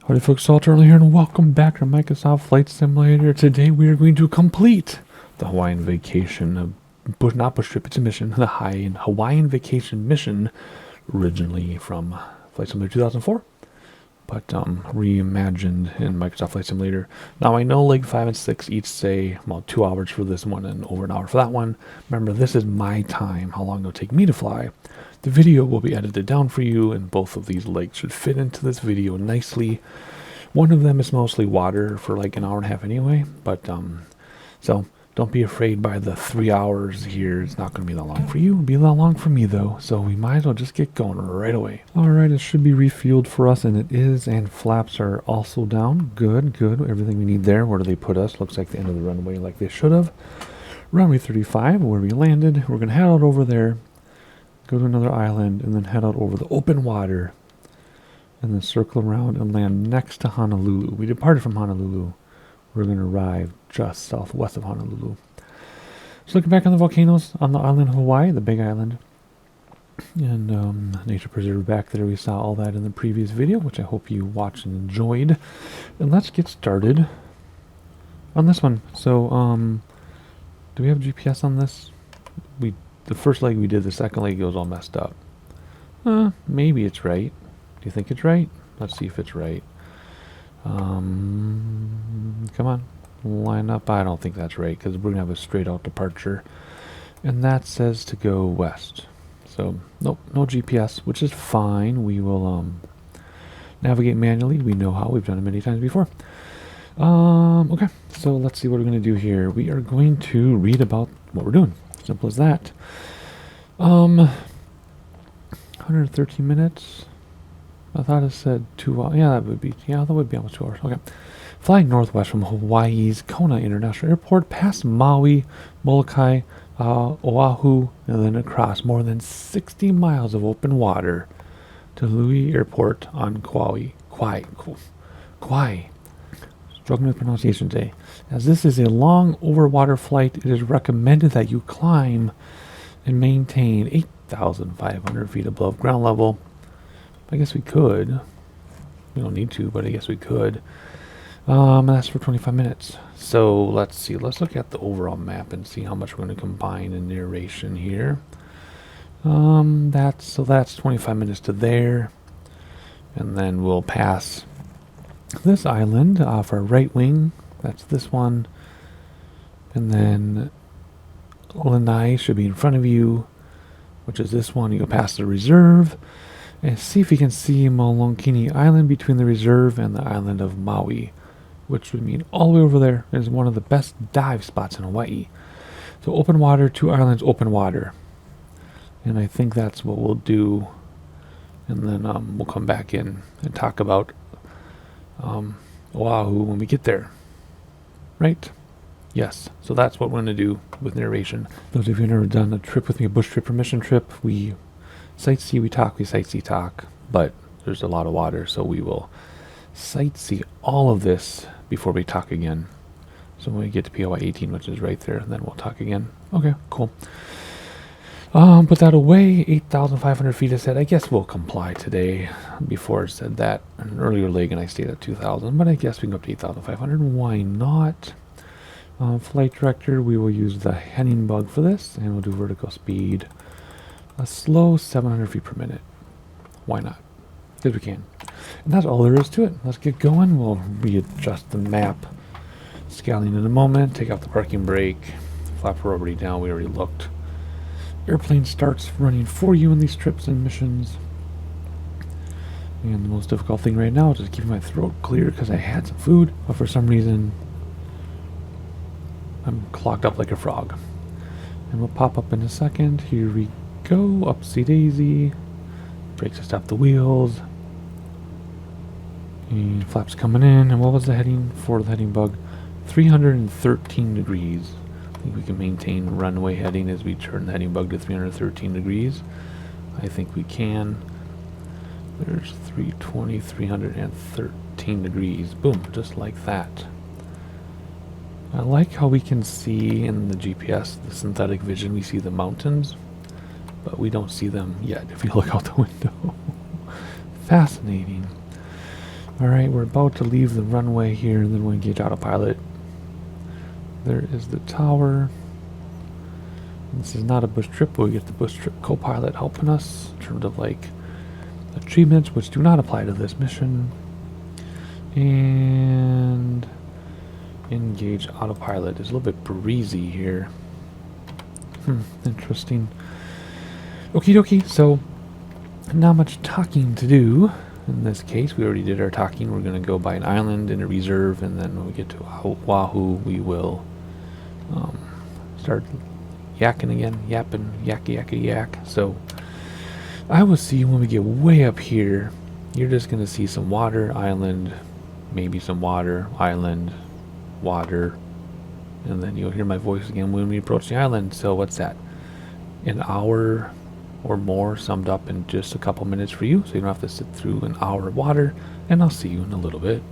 Howdy folks, all Turtle here and welcome back to Microsoft Flight Simulator. Today we are going to complete the Hawaiian vacation, not bush trip, it's a mission, the Hawaiian vacation mission, originally from Flight Simulator 2004, but reimagined in Microsoft Flight Simulator. Now I know Leg 5 and 6 each say about 2 hours for this one and over an hour for that one. Remember, this is my time, how long it'll take me to fly. The video will be edited down for you, and both of these legs should fit into this video nicely. One of them is mostly water for like an hour and a half anyway, but so don't be afraid by the 3 hours here. It's not going to be that long for you. It'll be that long for me though, so we might as well just get going right away. Alright, it should be refueled for us, and it is, and flaps are also down. Good, good. Everything we need there. Where do they put us? Looks like the end of the runway like they should have. Runway 35, where we landed. We're going to head out over there, go to another island, and then head out over the open water, and then circle around and land next to Honolulu. We departed from Honolulu. We're going to arrive just southwest of Honolulu. So looking back on the volcanoes on the island of Hawaii, the big island, and nature preserve back there. We saw all that in the previous video, which I hope you watched and enjoyed. And let's get started on this one. So, do we have GPS on this? The first leg we did, the second leg goes all messed up. Maybe it's right. Do you think it's right? Let's see if it's right. Come on, line up. I don't think that's right, because we're gonna have a straight out departure, and that says to go west. So nope, no GPS, which is fine. We will navigate manually. We know how. We've done it many times before. Okay, so let's see what we're gonna do here. We are going to read about what we're doing. Simple as that. 113 minutes. I thought it said 2 hours. Yeah, that would be almost 2 hours. Okay. Flying northwest from Hawaii's Kona International Airport, past Maui, Molokai, Oahu, and then across more than 60 miles of open water to Lihue Airport on Kauai. Struggling with pronunciation today. As this is a long overwater flight, it is recommended that you climb and maintain 8,500 feet above ground level. I guess we could. We don't need to, but I guess we could. That's for 25 minutes. So let's see. Let's look at the overall map and see how much we're going to combine in narration here. That's 25 minutes to there, and then we'll pass this island off our right wing. That's this one, and then Lanai should be in front of you, which is this one. You go past the reserve and see if you can see Molokini Island between the reserve and the island of Maui, which would mean all the way over there is one of the best dive spots in Hawaii. So open water, 2 islands, open water, and I think that's what we'll do. And then we'll come back in and talk about Oahu when we get there. Right? Yes. So that's what we're going to do with narration. Those of you who've never done a trip with me, a bush trip or mission trip, we sightsee, we talk, we sightsee, talk, but there's a lot of water, so we will sightsee all of this before we talk again. So when we get to POI 18, which is right there, then we'll talk again. Okay, cool. Put that away. 8,500 feet, I said. I guess we'll comply today. Before it said that an earlier leg, and I stayed at 2,000, but I guess we can go up to 8,500. Why not? Flight director, we will use the heading bug for this, and we'll do vertical speed. A slow 700 feet per minute. Why not? Because we can. And that's all there is to it. Let's get going. We'll readjust the map. Scaling in a moment. Take out the parking brake. Flapper already down. We already looked. Airplane starts running for you in these trips and missions. And the most difficult thing right now is just keeping my throat clear because I had some food, but for some reason I'm clogged up like a frog. And we'll pop up in a second. Here we go. Upsy daisy. Brakes to stop the wheels. And flaps coming in. And what was the heading for the heading bug? 313 degrees. I think we can maintain runway heading as we turn the heading bug to 313 degrees. I think we can. There's 320, 313 degrees. Boom, just like that. I like how we can see in the GPS, the synthetic vision, we see the mountains, but we don't see them yet if you look out the window. Fascinating. Alright, we're about to leave the runway here, and then we'll engage autopilot. There is the tower. This is not a bush trip, but we get the bush trip co-pilot helping us in terms of like achievements, which do not apply to this mission. And engage autopilot is a little bit breezy here. Interesting. Okie dokie, so not much talking to do. In this case, we already did our talking. We're going to go by an island in a reserve, and then when we get to Oahu, we will start yakking again. Yapping, yakky, yak. So I will see when we get way up here. You're just going to see some water, island, maybe some water, island, water, and then you'll hear my voice again when we approach the island. So what's that? An hour or more summed up in just a couple minutes for you, so you don't have to sit through an hour of water, and I'll see you in a little bit.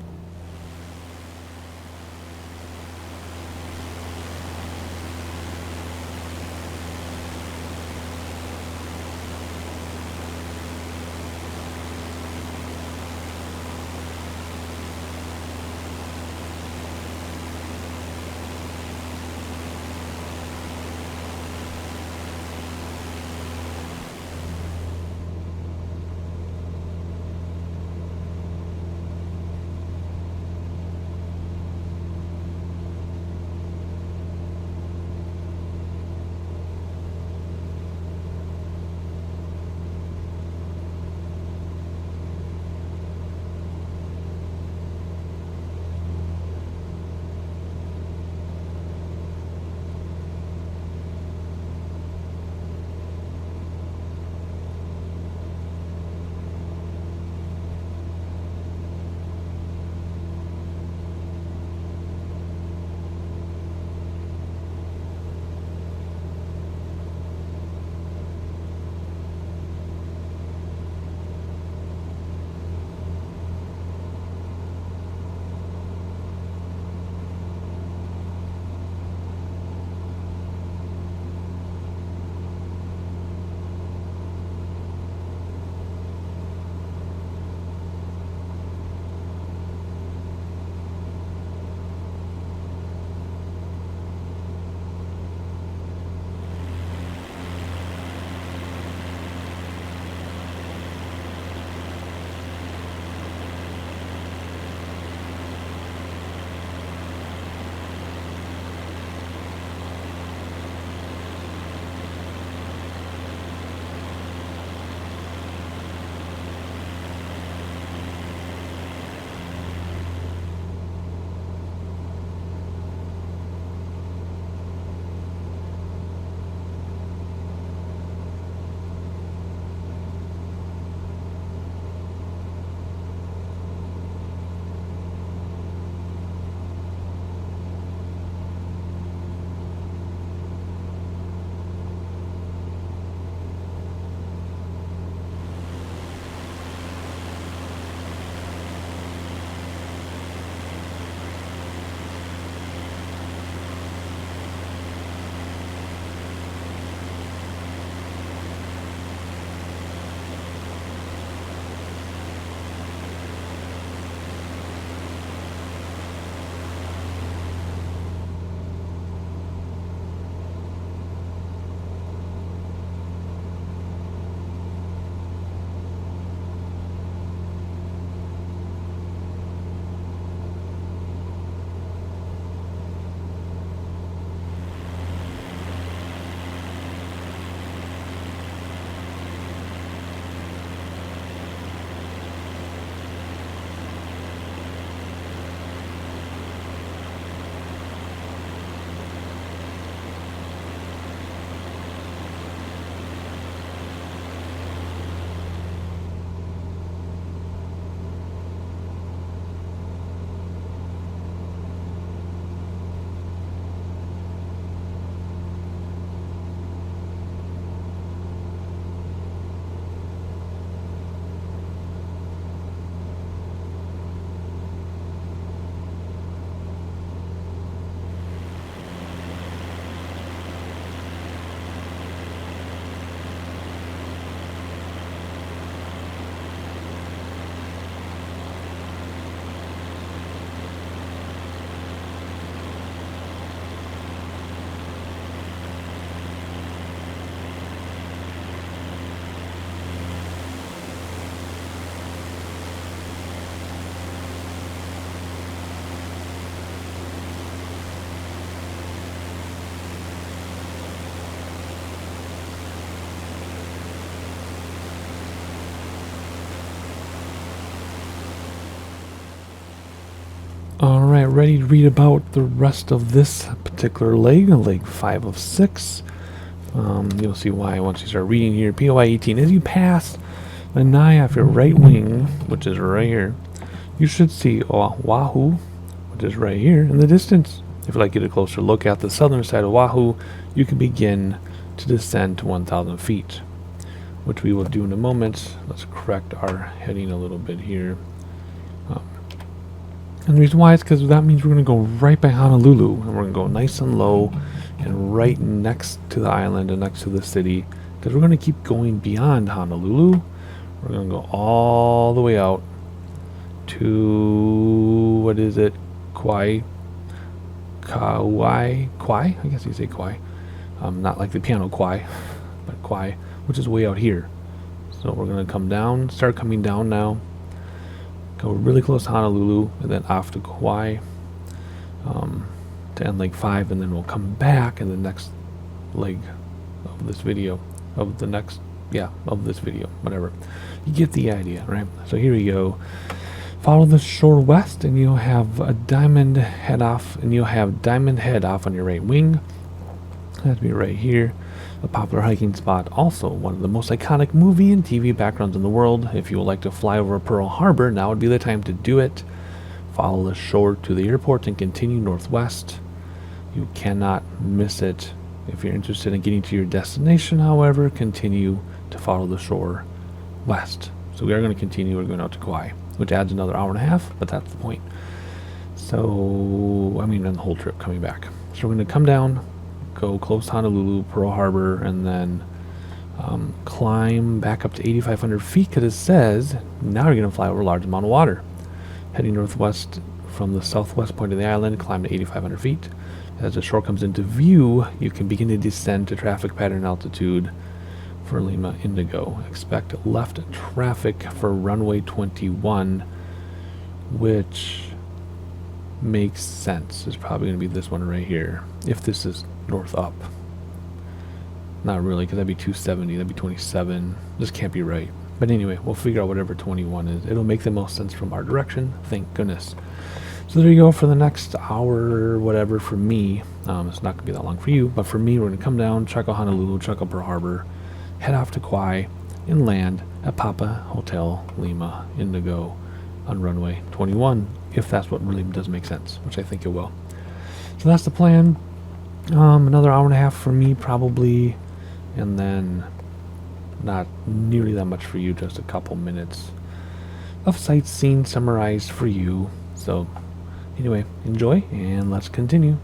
Alright, ready to read about the rest of this particular leg, leg 5 of 6. You'll see why once you start reading here. POI 18, as you pass the nigh off your right wing, which is right here, you should see Oahu, which is right here in the distance. If you'd like to get a closer look at the southern side of Oahu, you can begin to descend to 1,000 feet, which we will do in a moment. Let's correct our heading a little bit here. And the reason why is because that means we're going to go right by Honolulu, and we're going to go nice and low and right next to the island and next to the city, because we're going to keep going beyond Honolulu. We're going to go all the way out to, what is it, Kauai? I guess you say Kauai. Not like the piano Kauai, but Kauai, which is way out here. So we're going to come down, start coming down now. Go really close to Honolulu, and then off to Kauai, to end leg 5, and then we'll come back in the next leg of this video, of this video, whatever. You get the idea, right? So here we go. Follow the shore west, and you'll have a diamond head off, on your right wing. That'd be right here. A popular hiking spot, also one of the most iconic movie and TV backgrounds in the world. If you would like to fly over Pearl Harbor, now would be the time to do it. Follow the shore to the airport and continue northwest. You cannot miss it. If you're interested in getting to your destination, however, continue to follow the shore west. So we are going to continue. We're going out to Kauai, which adds another hour and a half, but that's the point. So, I mean, on the whole trip coming back. So we're going to come down, go close to Honolulu, Pearl Harbor, and then climb back up to 8,500 feet, because it says now you're going to fly over a large amount of water. Heading northwest from the southwest point of the island, climb to 8,500 feet. As the shore comes into view, you can begin to descend to traffic pattern altitude for Lima Indigo. Expect left traffic for runway 21, which makes sense. It's probably going to be this one right here, if this is north up. Not really, because that'd be 270, that'd be 27. This can't be right. But anyway, we'll figure out whatever 21 is. It'll make the most sense from our direction, thank goodness. So there you go for the next hour or whatever for me. It's not going to be that long for you, but for me, we're going to come down, check out Honolulu, check out Pearl Harbor, head off to Kauai, and land at Papa Hotel Lima Indigo on runway 21, if that's what really does make sense, which I think it will. So that's the plan. Another hour and a half for me probably, and then not nearly that much for you, just a couple minutes of sightseeing summarized for you. So anyway, enjoy, and let's continue.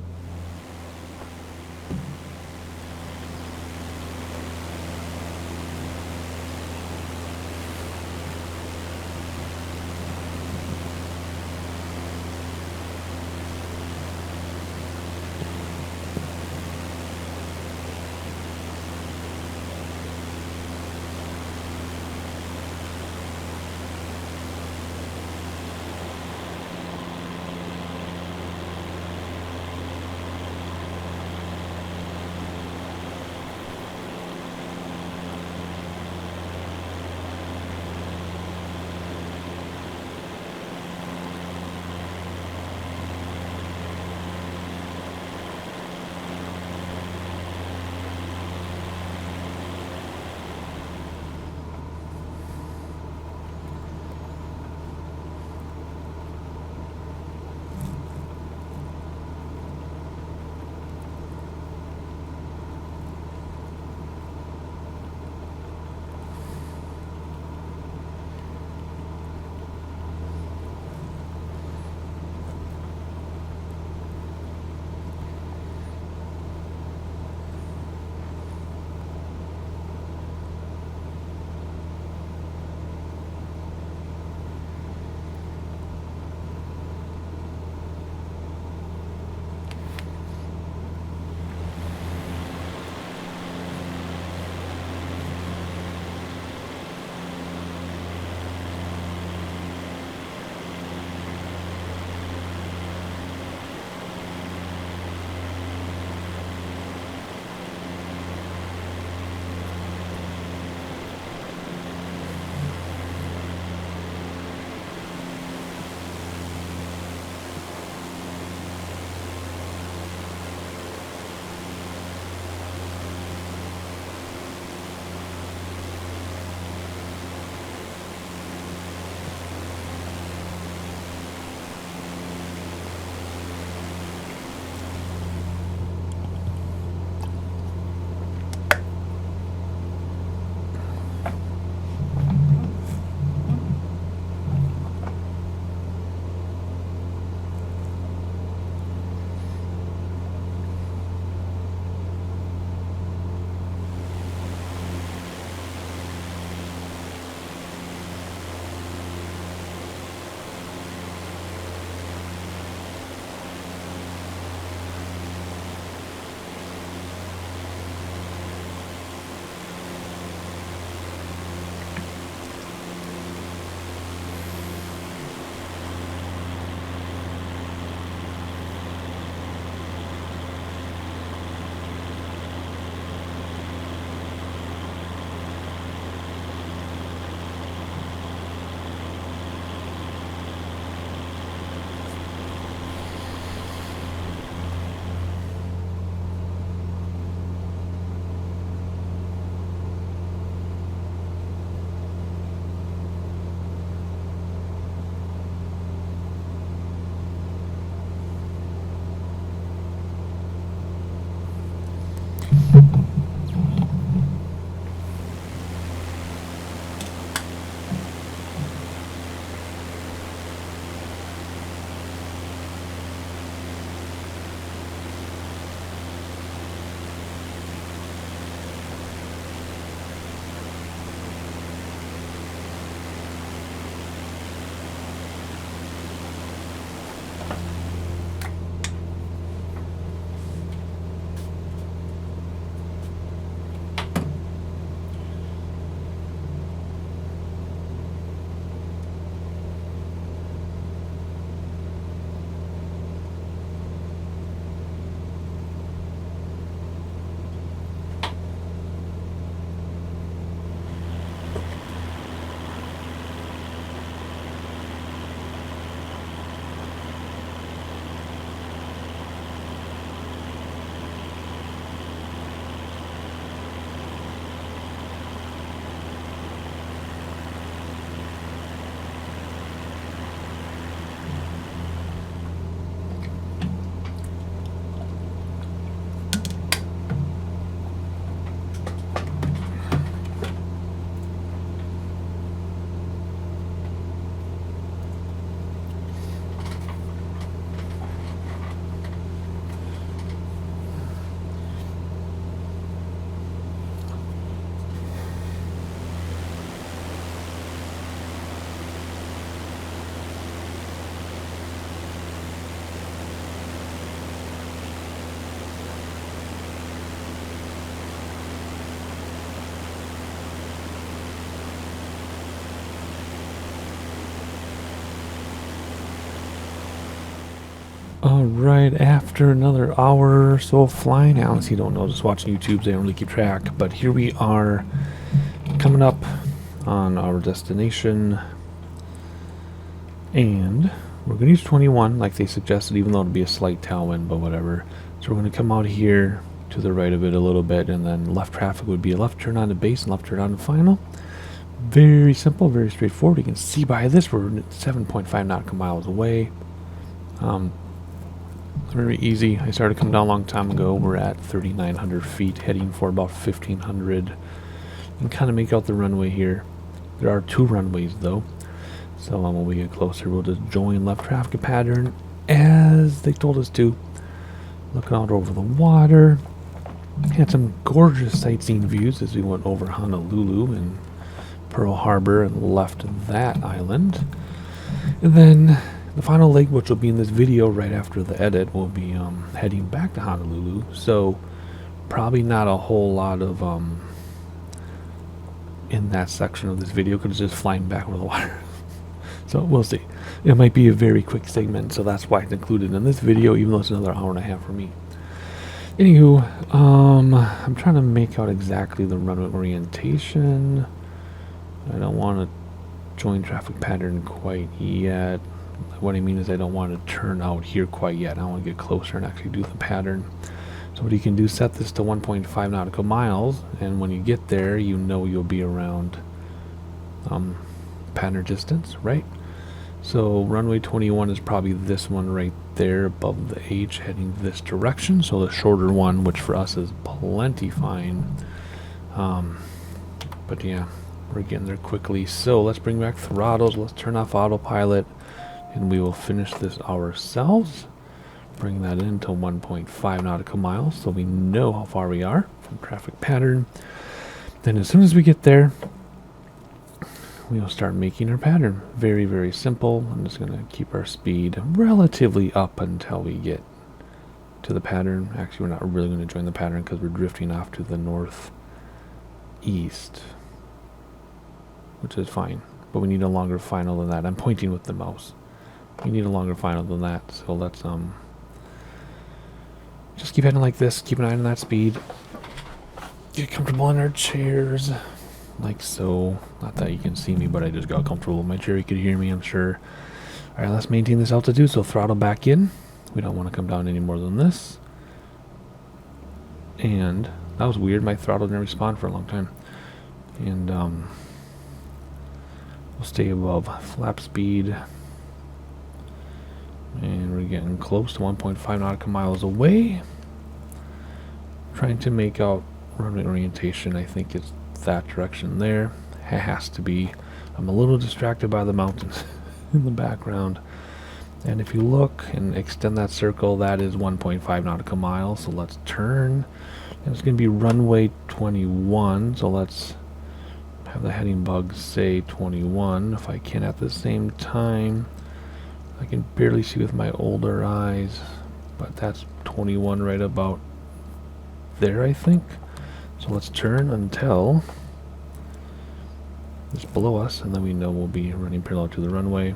Alright, after another hour or so of flying, I honestly don't know, just watching YouTube, they don't really keep track, but here we are coming up on our destination, and we're going to use 21 like they suggested, even though it'll be a slight tailwind, but whatever. So we're going to come out here to the right of it a little bit, and then left traffic would be a left turn onto base and left turn onto final. Very simple, very straightforward. You can see by this we're 7.5 nautical miles away. Very easy. I started coming down a long time ago. We're at 3,900 feet, heading for about 1,500. You can kind of make out the runway here. There are 2 runways though, so when we get closer, we'll just join left traffic pattern as they told us to. Looking out over the water. Had some gorgeous sightseeing views as we went over Honolulu and Pearl Harbor and left that island. And then the final leg, which will be in this video right after the edit, will be heading back to Honolulu. So probably not a whole lot of in that section of this video because it's just flying back over the water. So we'll see. It might be a very quick segment, so that's why it's included in this video, even though it's another hour and a half for me. Anywho, I'm trying to make out exactly the runway orientation. I don't want to join traffic pattern quite yet. What I mean is I don't want to turn out here quite yet. I want to get closer and actually do the pattern. So what you can do, set this to 1.5 nautical miles, and when you get there, you know you'll be around pattern distance, right? So runway 21 is probably this one right there above the H, heading this direction. So the shorter one, which for us is plenty fine. But yeah, we're getting there quickly. So let's bring back throttles. Let's turn off autopilot, and we will finish this ourselves. Bring that into 1.5 nautical miles so we know how far we are from traffic pattern. Then as soon as we get there, we'll start making our pattern. Very, very simple. I'm just going to keep our speed relatively up until we get to the pattern. Actually, we're not really going to join the pattern because we're drifting off to the northeast, which is fine. But we need a longer final than that. I'm pointing with the mouse. We need a longer final than that. So let's just keep heading like this. Keep an eye on that speed. Get comfortable in our chairs. Like so. Not that you can see me, but I just got comfortable in my chair. You could hear me, I'm sure. Alright, let's maintain this altitude. So throttle back in. We don't want to come down any more than this. And that was weird. My throttle didn't respond for a long time. And we'll stay above flap speed. And we're getting close to 1.5 nautical miles away. Trying to make out runway orientation. I think it's that direction there. It has to be. I'm a little distracted by the mountains in the background. And if you look and extend that circle, that is 1.5 nautical miles. So let's turn. And it's going to be runway 21. So let's have the heading bug say 21 if I can at the same time. I can barely see with my older eyes, but that's 21 right about there, I think. So let's turn until it's below us, and then we know we'll be running parallel to the runway.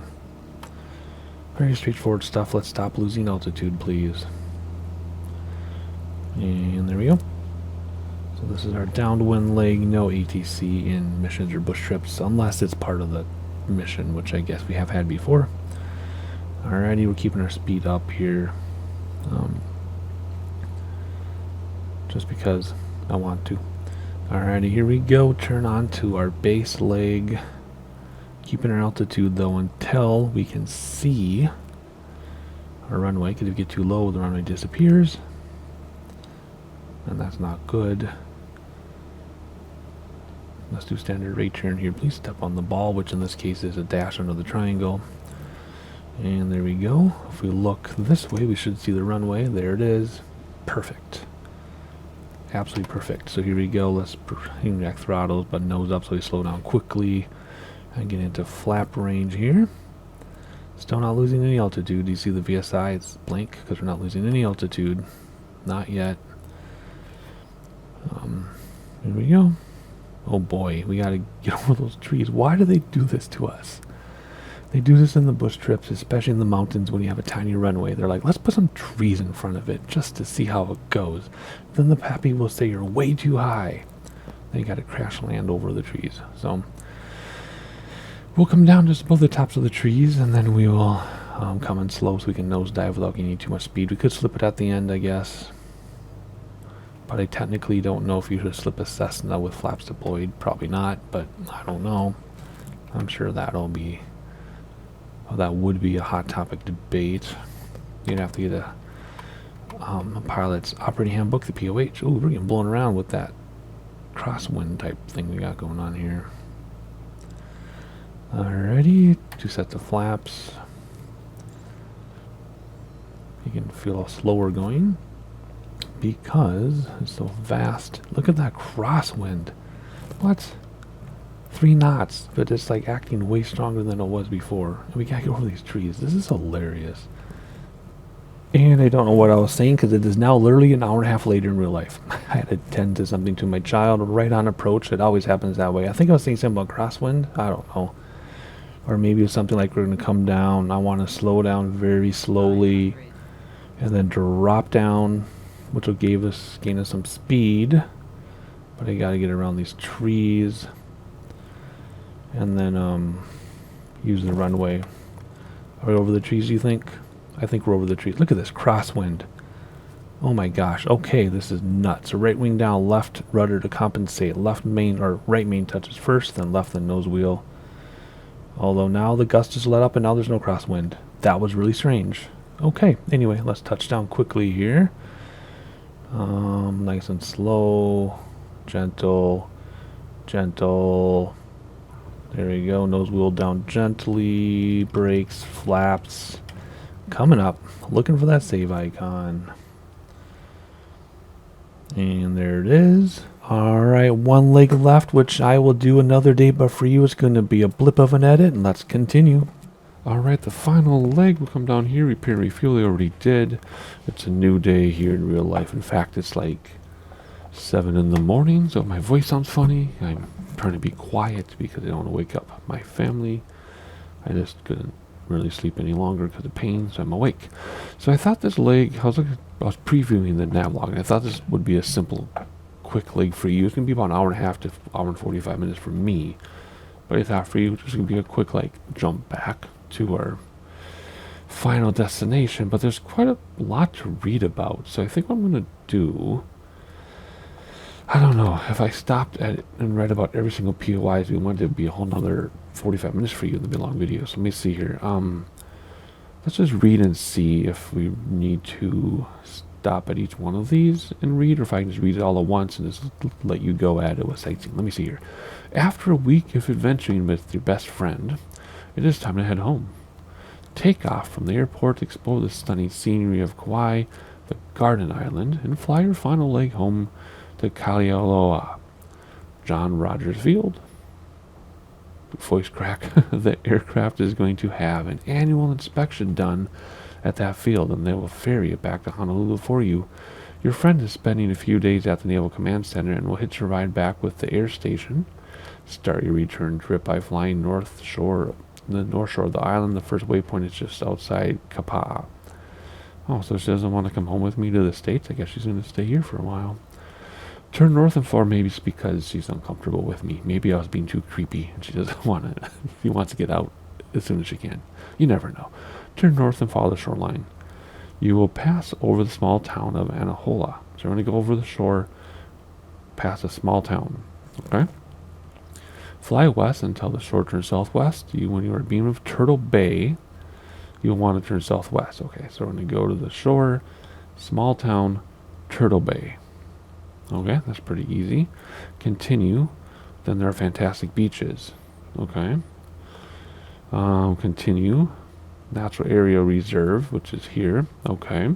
Very straightforward stuff. Let's stop losing altitude, please. And there we go. So this is our downwind leg, no ATC in missions or bush trips, unless it's part of the mission, which I guess we have had before. Alrighty, we're keeping our speed up here. Just because I want to. Alrighty, here we go. Turn on to our base leg. Keeping our altitude though until we can see our runway, because if we get too low, the runway disappears. And that's not good. Let's do standard rate turn here. Please step on the ball, which in this case is a dash under the triangle. And there we go. If we look this way, we should see the runway. There it is. Perfect. Absolutely perfect. So here we go. Let's inject throttles, but nose up so we slow down quickly and get into flap range here. Still not losing any altitude. You see the VSI? It's blank because we're not losing any altitude. Not yet. Here we go. Oh boy, we gotta get over those trees. Why do they do this to us? They do this in the bush trips, especially in the mountains when you have a tiny runway. They're like, let's put some trees in front of it just to see how it goes. Then the pappy will say you're way too high. Then you gotta crash land over the trees. So we'll come down just above the tops of the trees, and then we will come in slow so we can nosedive without getting too much speed. We could slip it at the end, I guess. But I technically don't know if you should slip a Cessna with flaps deployed. Probably not, but I don't know. I'm sure that'll be... Well, that would be a hot topic debate. You'd have to get a pilot's operating handbook, the POH. Ooh, we're getting blown around with that crosswind type thing we got going on here. Alrighty, 2 sets of flaps. You can feel how slow we're going because it's so vast. Look at that crosswind. What? 3 knots, but it's like acting way stronger than it was before. And we gotta get over these trees. This is hilarious. And I don't know what I was saying because it is now literally an hour and a half later in real life. I had to tend to something to my child right on approach. It always happens that way. I think I was saying something about crosswind. I don't know. Or maybe it's something like we're going to come down. I want to slow down very slowly and then drop down, which will gain us some speed. But I got to get around these trees and then use the runway. Are we over the trees, do you think? I think we're over the trees. Look at this crosswind. Oh my gosh. Okay, this is nuts. So right wing down, left rudder to compensate. Left main or right main touches first, then left the nose wheel. Although now the gust is let up and now there's no crosswind. That was really strange. Okay, anyway, let's touch down quickly here. Nice and slow. Gentle. Gentle. There we go. Nose wheel down gently. Brakes, flaps. Coming up. Looking for that save icon. And there it is. Alright, 1 leg left, which I will do another day, but for you it's going to be a blip of an edit, and let's continue. Alright, the final leg will come down here, repair, refuel, I already did. It's a new day here in real life. In fact, it's like 7 in the morning, so my voice sounds funny. I'm trying to be quiet because I don't want to wake up my family. I just couldn't really sleep any longer because of pain, so I'm awake. So I thought this leg, I was previewing the nav log, and I thought this would be a simple quick leg for you. It's going to be about an hour and a half to hour and 45 minutes for me. But I thought for you, it's going to be a quick jump back to our final destination. But there's quite a lot to read about. So I think what I'm going to do, I don't know, if I stopped at it and read about every single POI, we wanted to be a whole nother 45 minutes for you. It'll be a long video. So let me see here. Let's just read and see if we need to stop at each one of these and read, or if I can just read it all at once and just let you go at it with sightseeing. Let me see here. After a week of adventuring with your best friend, it is time to head home. Take off from the airport, explore the stunning scenery of Kauai, the Garden Island, and fly your final leg home to Kalaeloa, John Rogers Field. voice crack. The aircraft is going to have an annual inspection done at that field, and they will ferry it back to Honolulu for you. Your friend is spending a few days at the Naval Command Center and will hitch a ride back with the air station. Start your return trip by flying the north shore of the island. The first waypoint is just outside Kapolei. Oh, so she doesn't want to come home with me to the States? I guess she's going to stay here for a while. Turn north and forward. Maybe it's because she's uncomfortable with me. Maybe I was being too creepy and she doesn't want to. She wants to get out as soon as she can. You never know. Turn north and follow the shoreline. You will pass over the small town of Anahola. So we're going to go over the shore, past a small town. Okay? Fly west until the shore turns southwest. When you are beam of Turtle Bay, you'll want to turn southwest. Okay, so we're going to go to the shore, small town, Turtle Bay. Okay, that's pretty easy. Continue. Then there are fantastic beaches. Okay. Continue. Natural Area Reserve, which is here. Okay.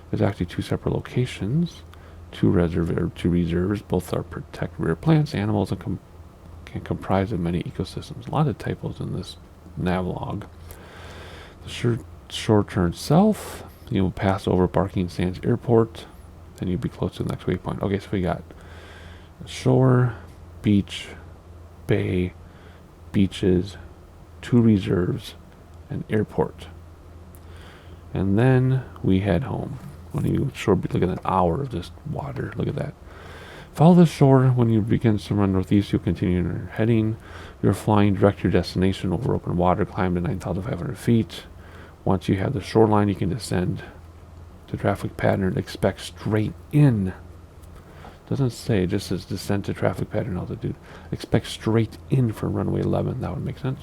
There's actually two separate locations. Two reserves. Both are protect rare plants, animals, and can comprise of many ecosystems. A lot of typos in this navlog. The shore turns south. You will pass over Barking Sands Airport. Then you'll be close to the next waypoint. Okay, so we got shore, beach, bay, beaches, two reserves, and airport. And then we head home. When you look at that hour of just water. Look at that. Follow the shore. When you begin to run northeast, you'll continue your heading. You're flying direct to your destination over open water. Climb to 9,500 feet. Once you have the shoreline, you can descend to traffic pattern. Expect straight in. Doesn't say, it just says descend to traffic pattern altitude. Expect straight in for runway 11. That would make sense.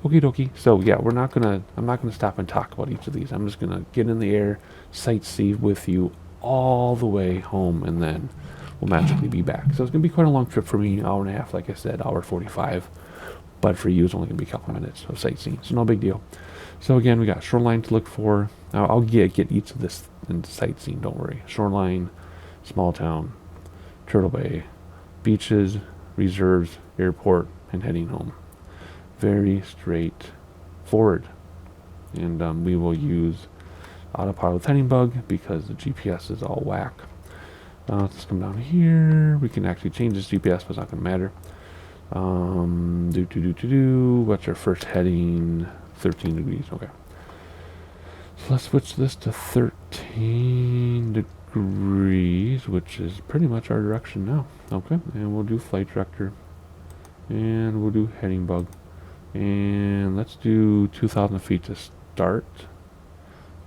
Okie dokie. So yeah, I'm not gonna stop and talk about each of these. I'm just gonna get in the air, sightsee with you all the way home, and then we'll magically be back. So it's gonna be quite a long trip for me, hour and a half, like I said, hour 45. But for you, it's only gonna be a couple minutes of sightseeing, so no big deal. So again, we got shoreline to look for. Now I'll get each of this into sightseeing. Don't worry. Shoreline, small town, Turtle Bay, beaches, reserves, airport, and heading home. Very straightforward. And we will use autopilot heading bug because the GPS is all whack. Let's come down here. We can actually change this GPS, but it's not going to matter. What's our first heading? 13 degrees. Okay. So let's switch this to 13 degrees, which is pretty much our direction now. Okay. And we'll do flight director. And we'll do heading bug. And let's do 2,000 feet to start.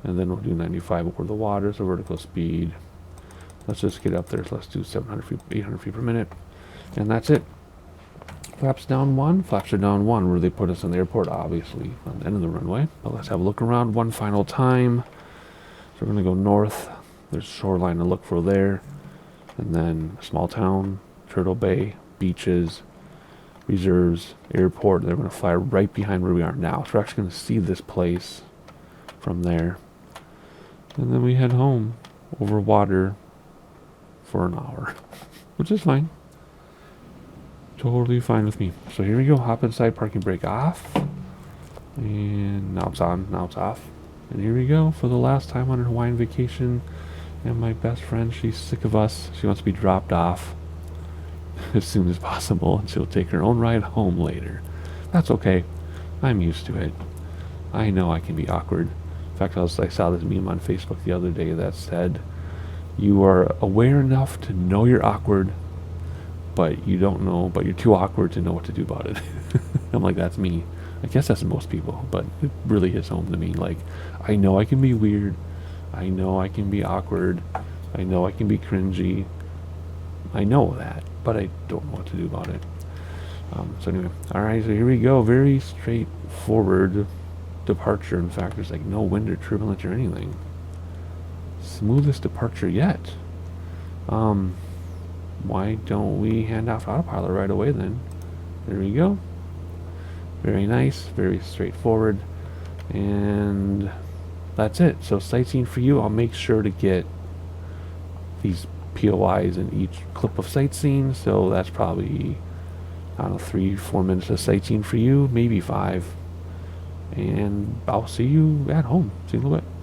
And then we'll do 95 over the water, so vertical speed. Let's just get up there. So let's do 700 feet, 800 feet per minute. And that's it. Flaps down one. Flaps are down one, where they put us in the airport, obviously, on the end of the runway. But let's have a look around one final time. So we're going to go north. There's a shoreline to look for there. And then small town, Turtle Bay, beaches, reserves, airport. They're going to fly right behind where we are now. So we're actually going to see this place from there. And then we head home over water for an hour, which is fine. Totally fine with me. So here we go. Hop inside, parking brake off. And now it's on, now it's off. And here we go for the last time on our Hawaiian vacation. And my best friend, she's sick of us. She wants to be dropped off as soon as possible, and she'll take her own ride home later. That's okay. I'm used to it. I know I can be awkward. In fact, I saw this meme on Facebook the other day that said, you are aware enough to know you're awkward, but you don't know, but you're too awkward to know what to do about it. I'm like, that's me. I guess that's most people, but it really hits home to me. Like, I know I can be weird. I know I can be awkward. I know I can be cringy. I know that, but I don't know what to do about it. So anyway, alright, so here we go. Very straightforward departure. In fact, there's like no wind or turbulence or anything. Smoothest departure yet. Why don't we hand off autopilot right away then? There we go. Very nice, very straightforward. And that's it. So sightseeing for you. I'll make sure to get these POIs in each clip of sightseeing. So that's probably I don't know, 3-4 minutes of sightseeing for you, maybe 5. And I'll see you at home. See you in a little bit.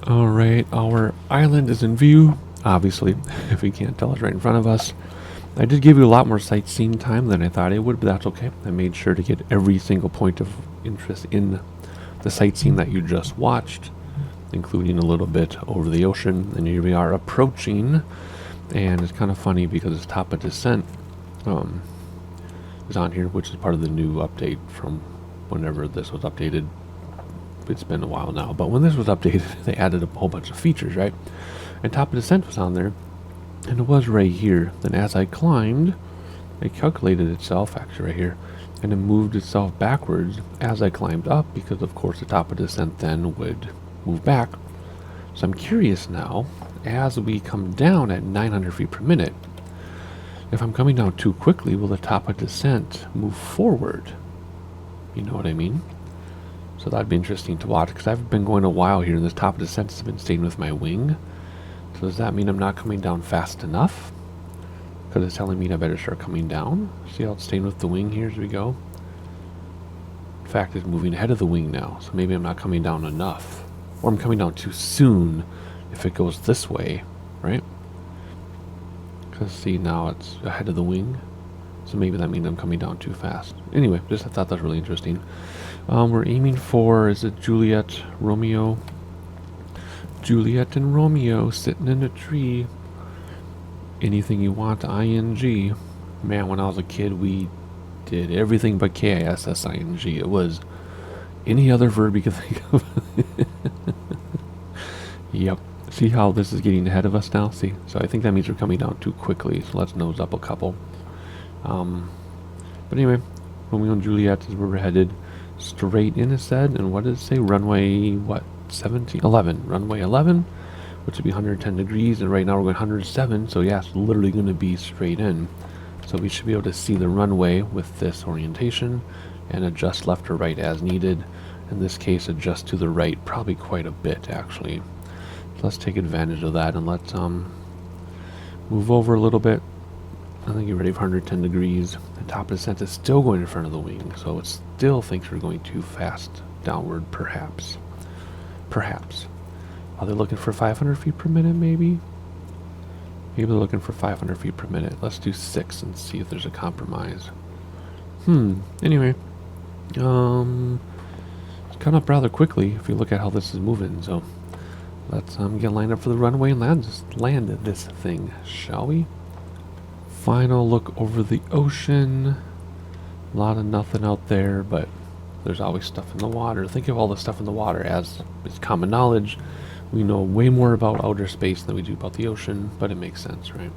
Alright, our island is in view, obviously, if you can't tell, it's right in front of us. I did give you a lot more sightseeing time than I thought I would, but that's okay. I made sure to get every single point of interest in the sightseeing that you just watched, including a little bit over the ocean. And here we are approaching, and it's kind of funny because it's top of descent is on here, which is part of the new update from whenever this was updated. It's been a while now, but when this was updated, they added a whole bunch of features, right? And top of descent was on there, and it was right here. Then as I climbed, it calculated itself, actually right here, and it moved itself backwards as I climbed up, because of course the top of descent then would move back. So I'm curious now, as we come down at 900 feet per minute, if I'm coming down too quickly, will the top of descent move forward? You know what I mean? So that'd be interesting to watch, because I've been going a while here, and this top of descent has been staying with my wing. So does that mean I'm not coming down fast enough? Because it's telling me I better start coming down. See how it's staying with the wing here as we go? In fact, it's moving ahead of the wing now, so maybe I'm not coming down enough. Or I'm coming down too soon if it goes this way, right? Because see, now it's ahead of the wing. So maybe that means I'm coming down too fast. Anyway, just I thought that was really interesting. We're aiming for, is it Juliet, Romeo? Juliet and Romeo sitting in a tree. Anything you want, ing. Man, when I was a kid, we did everything but KISS ing. It was any other verb you could think of. Yep. See how this is getting ahead of us now? See? So I think that means we're coming down too quickly. So let's nose up a couple. But anyway, Romeo and Juliet is where we're headed. Straight in, it said. And what does it say? Runway, what? 11. Runway 11, which would be 110 degrees. And right now we're going 107. So yeah, it's literally going to be straight in. So we should be able to see the runway with this orientation and adjust left or right as needed. In this case, adjust to the right probably quite a bit, actually. So let's take advantage of that, and let's move over a little bit. I think you're ready for 110 degrees. The top of the descent is still going in front of the wing, so it still thinks we're going too fast downward, perhaps. Perhaps. Are they looking for 500 feet per minute, maybe? Maybe they're looking for 500 feet per minute. Let's do 6 and see if there's a compromise. Anyway. It's coming up rather quickly if you look at how this is moving, so let's get lined up for the runway and land this thing, shall we? Final look over the ocean. A lot of nothing out there, but there's always stuff in the water. Think of all the stuff in the water as it's common knowledge. We know way more about outer space than we do about the ocean, but it makes sense, right?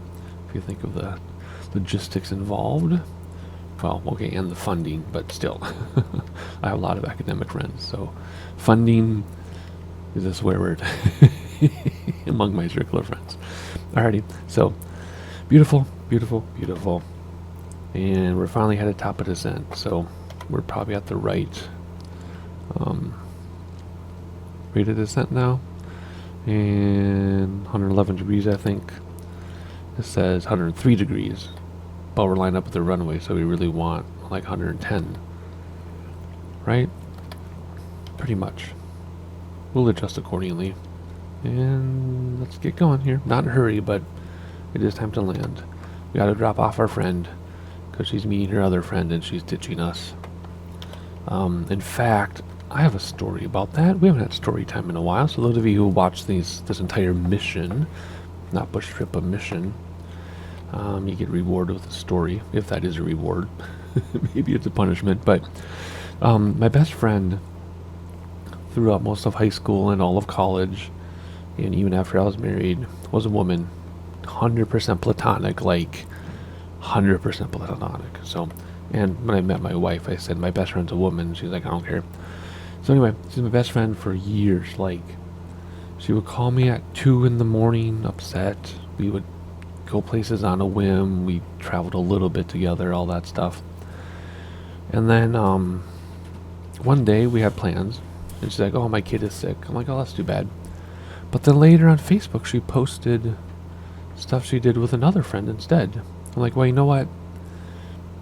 If you think of the logistics involved. Well, okay, and the funding, but still. I have a lot of academic friends, so funding is a swear word among my circle of friends. Alrighty, so beautiful, beautiful, beautiful. And we're finally headed top of descent, so we're probably at the right rate of descent now. And 111 degrees, I think. It says 103 degrees. But we're lined up with the runway, so we really want like 110. Right? Pretty much. We'll adjust accordingly. And let's get going here. Not in a hurry, but it is time to land. We gotta drop off our friend, because she's meeting her other friend and she's ditching us. In fact, I have a story about that. We haven't had story time in a while, so those of you who watch this entire mission, not bush trip, but mission, you get rewarded with a story, if that is a reward. Maybe it's a punishment, but my best friend throughout most of high school and all of college, and even after I was married, was a woman. 100% platonic, like 100% platonic. So, and when I met my wife, I said, my best friend's a woman. She's like, I don't care. So anyway, she's my best friend for years. Like, she would call me at 2 in the morning, upset. We would go places on a whim. We traveled a little bit together, all that stuff. And then one day we had plans, and she's like, oh, my kid is sick. I'm like, oh, that's too bad. But then later on Facebook, she posted stuff she did with another friend instead. I'm like, well, you know what?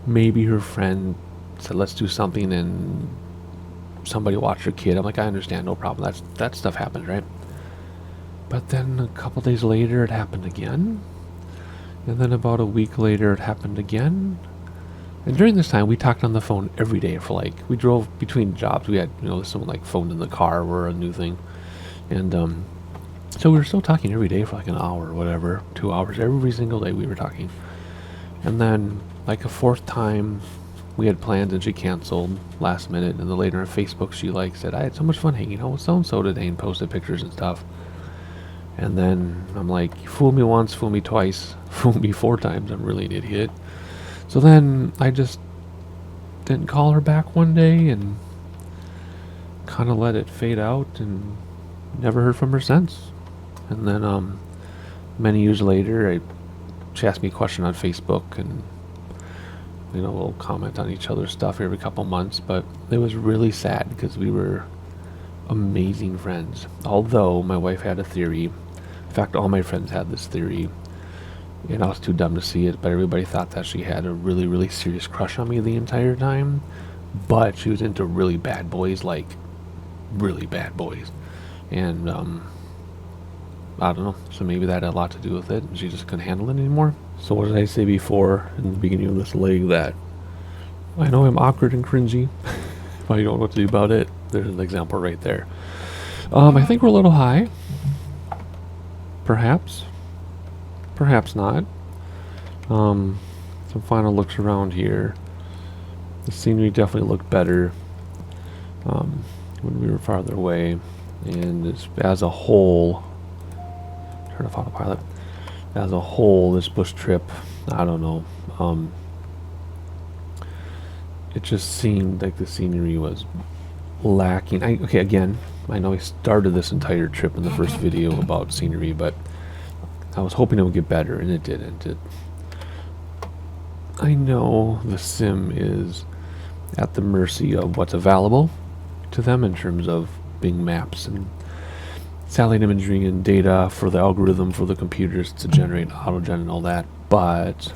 Maybe her friend said, let's do something, and somebody watched her kid. I'm like, I understand, no problem. That stuff happens, right? But then a couple days later, it happened again. And then about a week later, it happened again. And during this time, we talked on the phone every day for like, we drove between jobs. We had, someone like phoned in the car were a new thing. And so we were still talking every day for like an hour or whatever, 2 hours. Every single day we were talking. And then like a fourth time, we had plans and she canceled last minute. And then later on Facebook, she like said, I had so much fun hanging out with so-and-so today, and posted pictures and stuff. And then I'm like, fool me once, fool me twice, fool me 4 times. I'm really an idiot. So then I just didn't call her back one day and kind of let it fade out and never heard from her since. And then many years later, she asked me a question on Facebook, and we'll comment on each other's stuff every couple months. But it was really sad because we were amazing friends. Although my wife had a theory. In fact, all my friends had this theory. And I was too dumb to see it, but everybody thought that she had a really, really serious crush on me the entire time. But she was into really bad boys, like really bad boys. And I don't know, so maybe that had a lot to do with it, and she just couldn't handle it anymore. So what did I say before in the beginning of this leg? That I know I'm awkward and cringy, but I don't know what to do about it. There's an example right there. I think we're a little high. Perhaps not. Some final looks around here. The scenery definitely looked better when we were farther away, and as a whole, turn off autopilot. As a whole, this bush trip, I don't know. It just seemed like the scenery was lacking. Again, I know I started this entire trip in the first video about scenery, but I was hoping it would get better, and it didn't. I know the sim is at the mercy of what's available to them in terms of being maps and satellite imagery and data for the algorithm for the computers to generate autogen and all that. But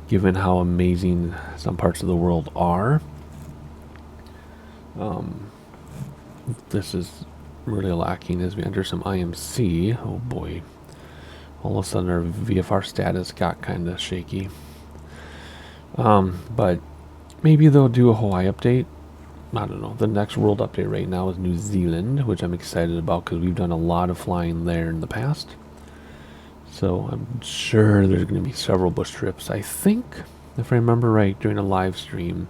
given how amazing some parts of the world are, this is really lacking as we enter some IMC. Oh boy. All of a sudden our VFR status got kind of shaky. But maybe they'll do a Hawaii update. I don't know. The next world update right now is New Zealand, which I'm excited about because we've done a lot of flying there in the past. So I'm sure there's going to be several bush trips. I think, if I remember right, during a live stream,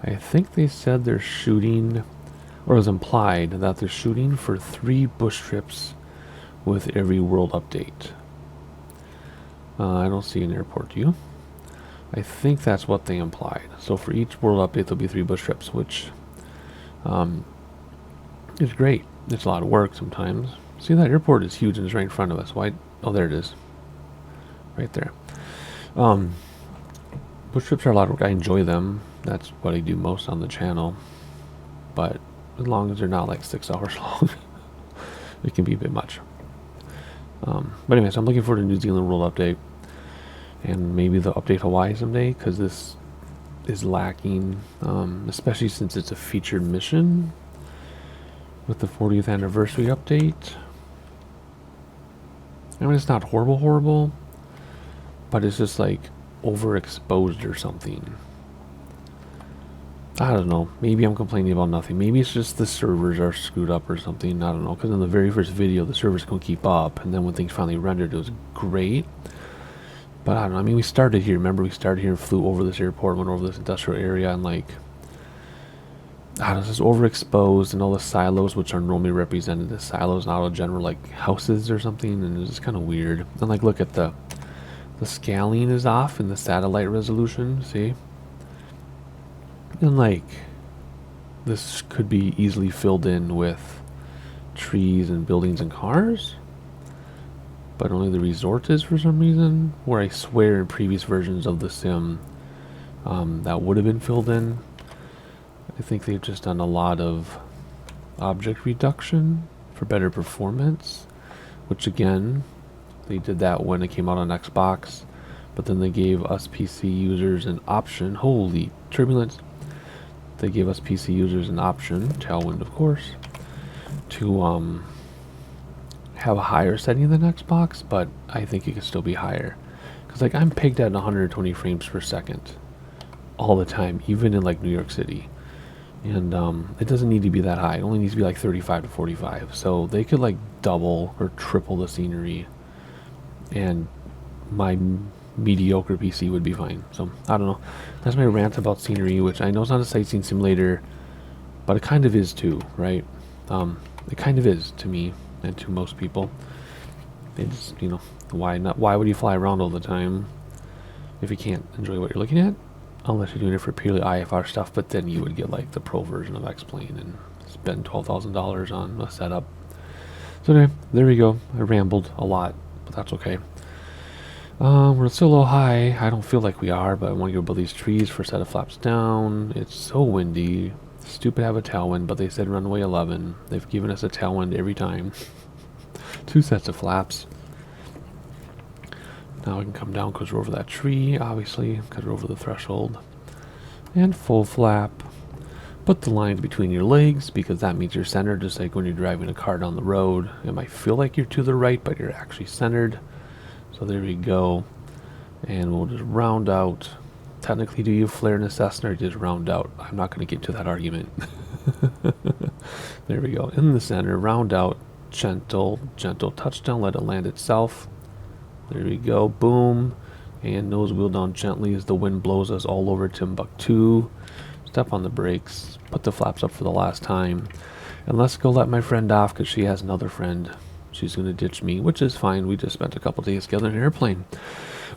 I think they said they're shooting, or it was implied that they're shooting for 3 bush trips with every world update. I don't see an airport, do you? I think that's what they implied. So for each world update, there'll be 3 bush trips, which is great. It's a lot of work sometimes. See, that airport is huge and it's right in front of us. Why? Oh, there it is. Right there. Bush trips are a lot of work. I enjoy them. That's what I do most on the channel. But as long as they're not like 6 hours long, it can be a bit much. But anyways, I'm looking forward to New Zealand World Update, and maybe they'll update Hawaii someday, because this is lacking, especially since it's a featured mission with the 40th anniversary update. I mean, it's not horrible, but it's just like overexposed or something. I don't know. Maybe I'm complaining about nothing. Maybe it's just the servers are screwed up or something. I don't know. Because in the very first video, the servers couldn't keep up. And then when things finally rendered, it was great. But I don't know. I mean, we started here. Remember, we started here and flew over this airport, went over this industrial area, and like, I don't know, it's just overexposed, and all the silos, which are normally represented as silos, not all general like houses or something. And it's just kind of weird. And like, look at the scaling is off in the satellite resolution. See? And like, this could be easily filled in with trees and buildings and cars, but only the resort is for some reason, where I swear in previous versions of the sim that would have been filled in. I think they've just done a lot of object reduction for better performance, which again, they did that when it came out on Xbox, but then they gave us PC users an option. Holy turbulence. They gave us PC users an option, Tailwind of course, to have a higher setting than Xbox, but I think it could still be higher. Because like I'm pegged at 120 frames per second all the time, even in like New York City. And it doesn't need to be that high. It only needs to be like 35 to 45. So they could like double or triple the scenery, and my mediocre PC would be fine. So I don't know. That's my rant about scenery, which I know is not a sightseeing simulator, but it kind of is too, right? It kind of is to me and to most people. They just, you know, why not? Why would you fly around all the time if you can't enjoy what you're looking at? Unless you're doing it for purely IFR stuff, but then you would get like the pro version of X-Plane and spend $12,000 on a setup. So anyway, there we go. I rambled a lot, but that's okay. We're still a little high. I don't feel like we are, but I want to go above these trees for a set of flaps down. It's so windy. Stupid have a tailwind, but they said runway 11. They've given us a tailwind every time. 2 sets of flaps. Now we can come down because we're over that tree, obviously, because we're over the threshold. And full flap. Put the lines between your legs, because that means you're centered, just like when you're driving a car down the road. It might feel like you're to the right, but you're actually centered. So there we go. And we'll just round out. Technically, do you flare in a Cessna or just round out? I'm not going to get to that argument. There we go. In the center, round out. Gentle, gentle touchdown. Let it land itself. There we go. Boom. And nose wheel down gently as the wind blows us all over Timbuktu. Step on the brakes. Put the flaps up for the last time. And let's go let my friend off because she has another friend. She's going to ditch me, which is fine. We just spent a couple days together in an airplane.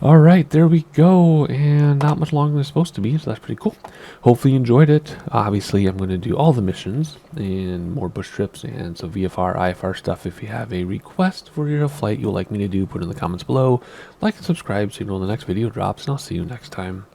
All right, there we go. And not much longer than it's supposed to be, so that's pretty cool. Hopefully you enjoyed it. Obviously, I'm going to do all the missions and more bush trips and some VFR, IFR stuff. If you have a request for your flight you'd like me to do, put it in the comments below. Like and subscribe so you know when the next video drops, and I'll see you next time.